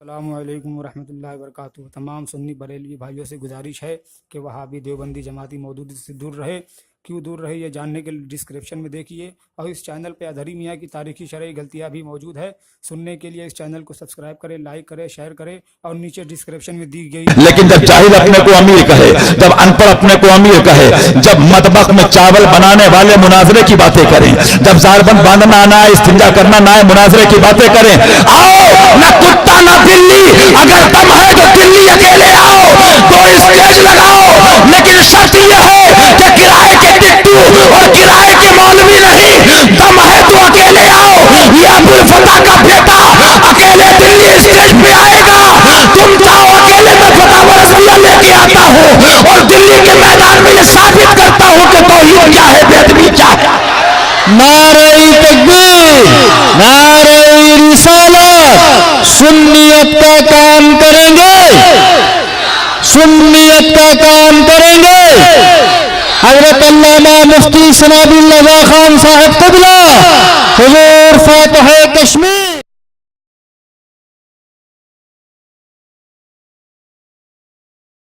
السلام علیکم ورحمۃ اللہ وبرکاتہ۔ تمام سنی بریلوی بھائیوں سے گزارش ہے کہ وہابی دیوبندی جماعتی مودودی سے دور رہے۔ کیوں دور رہے یہ جاننے کے لیے ڈسکرپشن میں دیکھیے، اور اس چینل پہ اظہری میاں کی تاریخی شرعی غلطیاں بھی موجود ہے۔ سننے کے لیے اس چینل کو سبسکرائب کرے، لائک کرے، شیئر کرے، اور نیچے ڈسکرپشن میں دی گئی۔ لیکن جب جاہل اپنے کو امیر کہے، جب ان پڑھ اپنے کو امیر کہے، جب مطبخ میں چاول بنانے والے مناظرے کی باتیں کریں، جب زاربند باندھنا نہ آئے، استنجا کرنا نہ آئے، مناظرے کی باتیں کریں، آؤ نہ کتا نہ بلی، اگر دم ہے تو دلی اکیلے آؤ، تو اسٹیج لگاؤ، لیکن شرط یہ ہے کہ کرائے کے ٹٹو اور کرائے کے مولوی نہیں، دم ہے تو اکیلے آؤ۔ یہ ابو الفتح کا بیٹا اکیلے دلی اسٹیج پہ آئے گا، تم جاؤ اکیلے، میں فتح رضویہ لے کے آتا ہوں اور دلی کے میدان میں یہ ثابت کرتا ہوں کہ توحید کیا ہے، بے ادبی کیا ہے۔ نعرہ تکبیر، نعرہ رسالت، سنیت کا کام کریں گے، سنیت کا کام کریں گے۔ حضرت علامہ مفتی سنابی اللہ خان صاحب قبلہ، حضور فاتح کشمیر۔